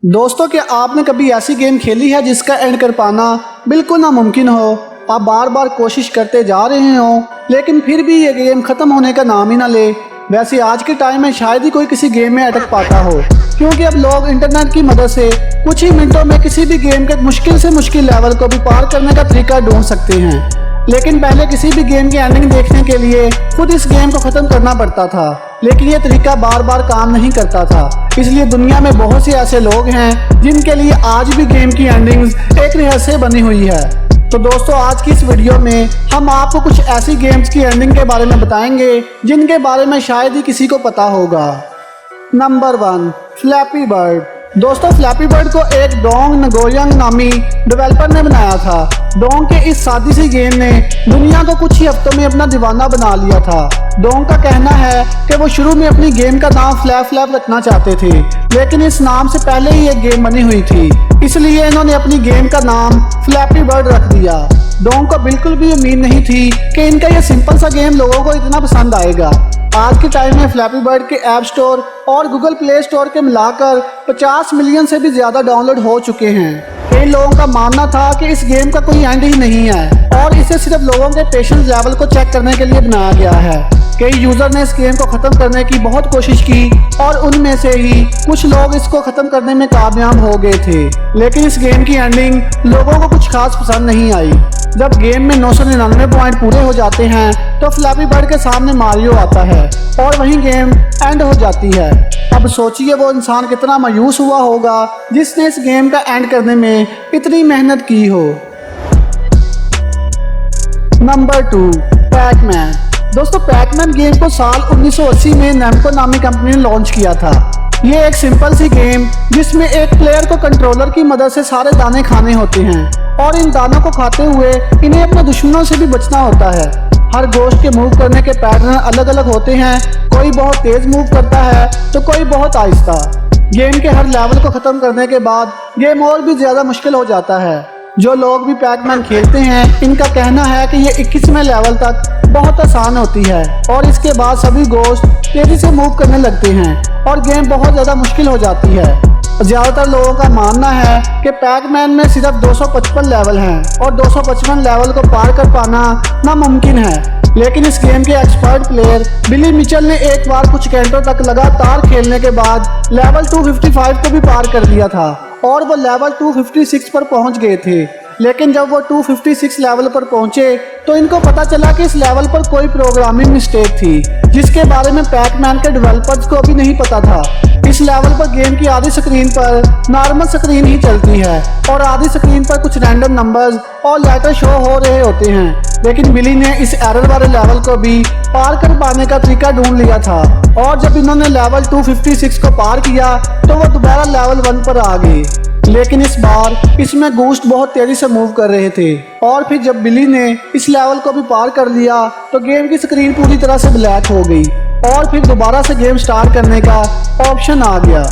दोस्तों, क्या आपने कभी ऐसी गेम खेली है जिसका एंड कर पाना बिल्कुल नामुमकिन हो। आप बार बार कोशिश करते जा रहे हो लेकिन फिर भी ये गेम ख़त्म होने का नाम ही ना ले। वैसे आज के टाइम में शायद ही कोई किसी गेम में अटक पाता हो, क्योंकि अब लोग इंटरनेट की मदद से कुछ ही मिनटों में किसी भी गेम के मुश्किल से मुश्किल लेवल को भी पार करने का तरीका ढूंढ सकते हैं। लेकिन पहले किसी भी गेम की एंडिंग देखने के लिए खुद इस गेम को ख़त्म करना पड़ता था, लेकिन ये तरीका बार बार काम नहीं करता था। इसलिए दुनिया में बहुत से ऐसे लोग हैं जिनके लिए आज भी गेम की एंडिंग्स एक रहस्य बनी हुई है। तो दोस्तों, आज की इस वीडियो में हम आपको कुछ ऐसी गेम्स की एंडिंग के बारे में बताएंगे जिनके बारे में शायद ही किसी को पता होगा। Number 1, flappy bird. दोस्तों, फ्लैपी बर्ड को एक डोंग नगोयंग नामी डेवलपर ने बनाया था। डोंग के इस सादी सी गेम ने दुनिया को कुछ ही हफ्तों में अपना दीवाना बना लिया था। डोंग का कहना है कि वो शुरू में अपनी गेम का नाम फ्लैप फ्लैप रखना चाहते थे, लेकिन इस नाम से पहले ही एक गेम बनी हुई थी, इसलिए इन्होंने अपनी गेम का नाम फ्लैपी बर्ड रख दिया। डोंग को बिल्कुल भी उम्मीद नहीं थी कि इनका ये सिंपल सा गेम लोगों को इतना पसंद आएगा। आज के टाइम में फ्लैपी बर्ड के ऐप स्टोर और गूगल प्ले स्टोर के मिलाकर 50 मिलियन से भी ज्यादा डाउनलोड हो चुके हैं। कई लोगों का मानना था कि इस गेम का कोई एंड ही नहीं है और इसे सिर्फ लोगों के पेशेंस लेवल को चेक करने के लिए बनाया गया है। कई यूजर ने इस गेम को खत्म करने की बहुत कोशिश की और उनमें से ही कुछ लोग इसको खत्म करने में कामयाब हो गए थे, लेकिन इस गेम की एंडिंग लोगों को कुछ खास पसंद नहीं आई। जब गेम में 999 पॉइंट पूरे हो जाते हैं तो फ्लैपी बर्ड के सामने मारियो आता है और वहीं गेम एंड हो जाती है। अब सोचिए वो इंसान कितना मायूस हुआ होगा जिसने इस गेम का एंड करने में इतनी मेहनत की हो। Number 2, Pac-Man. दोस्तों, पैकमैन गेम को साल 1980 में नैमको नामी कंपनी ने लॉन्च किया था। ये एक सिंपल सी गेम जिसमें एक प्लेयर को कंट्रोलर की मदद से सारे दाने खाने होते हैं और इन दानों को खाते हुए इन्हें अपने दुश्मनों से भी बचना होता है। हर गोश्त के मूव करने के पैटर्न अलग अलग होते हैं, कोई बहुत तेज मूव करता है तो कोई बहुत आहिस्ता। गेम के हर लेवल को खत्म करने के बाद गेम और भी ज्यादा मुश्किल हो जाता है। जो लोग भी पैकमैन खेलते हैं इनका कहना है कि ये 21वें लेवल तक बहुत आसान होती है और इसके बाद सभी गोश्त तेजी से मूव करने लगते हैं और गेम बहुत ज़्यादा मुश्किल हो जाती है। ज़्यादातर लोगों का मानना है कि पैकमैन में सिर्फ 255 लेवल हैं और 255 लेवल को पार कर पाना नामुमकिन है, लेकिन इस गेम के एक्सपर्ट प्लेयर बिली मिचेल ने एक बार कुछ घंटों तक लगातार खेलने के बाद लेवल 255 को भी पार कर लिया था और वो लेवल 256 पर पहुंच गए थे। लेकिन जब वो 256 लेवल पर पहुंचे तो इनको पता चला कि इस लेवल पर कोई प्रोग्रामिंग मिस्टेक थी जिसके बारे में पैकमैन के डेवलपर्स को भी नहीं पता था। इस लेवल पर गेम की आधी स्क्रीन पर नॉर्मल स्क्रीन ही चलती है और आधी स्क्रीन पर कुछ रैंडम नंबर्स और लेटर शो हो रहे होते हैं, लेकिन बिली ने इस एरर वाले लेवल को भी पार कर पाने का तरीका ढूंढ लिया था और जब इन्होंने लेवल 256 को पार किया तो वो दोबारा लेवल 1 पर आ गए। लेकिन इस बार इसमें गोश्त बहुत तेजी से मूव कर रहे थे और फिर जब बिली ने इस लेवल को भी पार कर लिया तो गेम की स्क्रीन पूरी तरह से ब्लैक हो गई और फिर दोबारा से गेम स्टार्ट करने का ऑप्शन आ गया।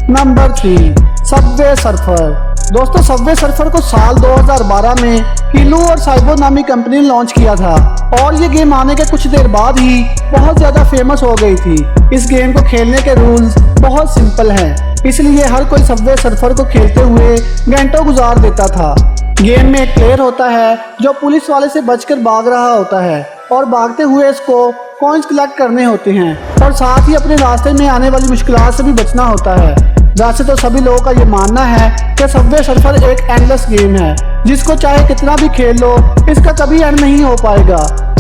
Number 3, Subway surfer. दोस्तों, सबवे सर्फर को साल 2012 में किलू और साइबो नामी कंपनी ने लॉन्च किया था और ये गेम आने के कुछ देर बाद ही बहुत ज़्यादा फेमस हो गई थी। इस गेम को खेलने के रूल्स बहुत सिंपल हैं, इसलिए हर कोई सबवे सर्फर को खेलते हुए घंटों गुजार देता था। गेम में एक प्लेयर होता है जो पुलिस वाले से बचकर भाग रहा होता है और भागते हुए इसको कॉइन्स कलेक्ट करने होते हैं और साथ ही अपने रास्ते में आने वाली मुश्किलात से भी बचना होता है। वैसे तो सभी लोगों का ये मानना है कि सबवे सर्फर एक एंडलेस गेम है जिसको चाहे कितना भी खेल लो इसका कभी एंड नहीं हो पाएगा,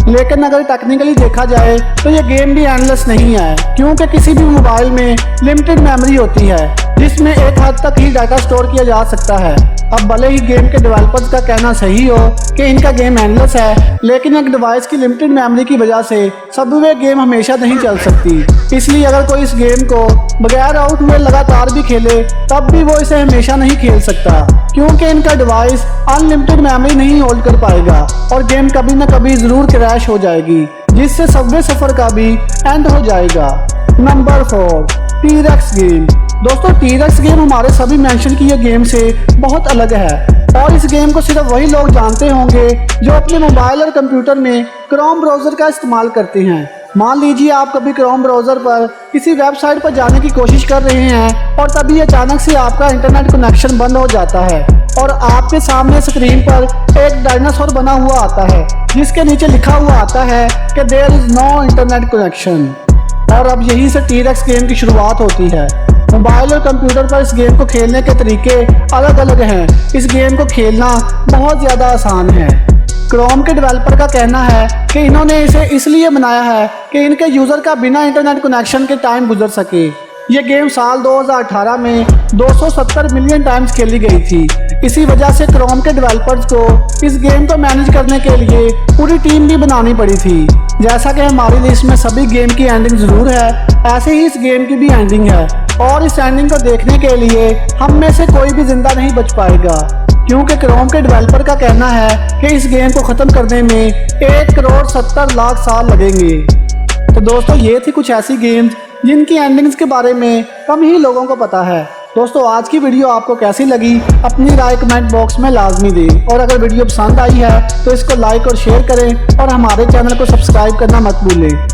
लेकिन अगर टेक्निकली देखा जाए तो ये गेम भी एंडलेस नहीं है, क्योंकि किसी भी मोबाइल में लिमिटेड मेमोरी होती है जिसमें एक हद तक ही डाटा स्टोर किया जा सकता है। अब भले ही गेम के डेवलपर्स का कहना सही हो कि इनका गेम एंडलेस है, लेकिन एक डिवाइस की लिमिटेड मेमोरी की वजह से सबवे गेम हमेशा नहीं चल सकती। इसलिए अगर कोई इस गेम को बगैर आउट हुए लगातार भी खेले तब भी वो इसे हमेशा नहीं खेल सकता, क्योंकि इनका डिवाइस अनलिमिटेड मेमोरी नहीं होल्ड कर पाएगा और गेम कभी न कभी जरूर क्रैश हो जाएगी, जिससे सबवे सफर का भी एंड हो जाएगा। Number 4, T-rex game. दोस्तों, टी-रेक्स गेम हमारे सभी मेंशन किए गेम से बहुत अलग है और इस गेम को सिर्फ वही लोग जानते होंगे जो अपने मोबाइल और कंप्यूटर में क्रोम ब्राउजर का इस्तेमाल करते हैं। मान लीजिए आप कभी क्रोम ब्राउजर पर किसी वेबसाइट पर जाने की कोशिश कर रहे हैं और तभी अचानक से आपका इंटरनेट कनेक्शन बंद हो जाता है और आपके सामने स्क्रीन पर एक डायनासोर बना हुआ आता है जिसके नीचे लिखा हुआ आता है कि there is no internet connection. और अब यही से टी-रेक्स गेम की शुरुआत होती है। मोबाइल और कंप्यूटर पर इस गेम को खेलने के तरीके अलग अलग हैं। इस गेम को खेलना बहुत ज़्यादा आसान है। क्रोम के डेवलपर का कहना है कि इन्होंने इसे इसलिए बनाया है कि इनके यूज़र का बिना इंटरनेट कनेक्शन के टाइम गुजर सके। ये गेम साल 2018 में 270 मिलियन टाइम्स खेली गई थी। इसी वजह से क्रोम के डेवलपर्स को इस गेम को मैनेज करने के लिए पूरी टीम भी बनानी पड़ी थी। जैसा कि हमारी लिस्ट में सभी गेम की एंडिंग ज़रूर है, ऐसे ही इस गेम की भी एंडिंग है और इस एंडिंग को देखने के लिए हम में से कोई भी जिंदा नहीं बच पाएगा, क्योंकि क्रोम के डेवलपर का कहना है कि इस गेम को ख़त्म करने में 1,70,00,000 साल लगेंगे। तो दोस्तों, ये थी कुछ ऐसी गेम्स जिनकी एंडिंग्स के बारे में कम ही लोगों को पता है। दोस्तों, आज की वीडियो आपको कैसी लगी अपनी राय कमेंट बॉक्स में लाजमी दें और अगर वीडियो पसंद आई है तो इसको लाइक और शेयर करें और हमारे चैनल को सब्सक्राइब करना मत भूलें।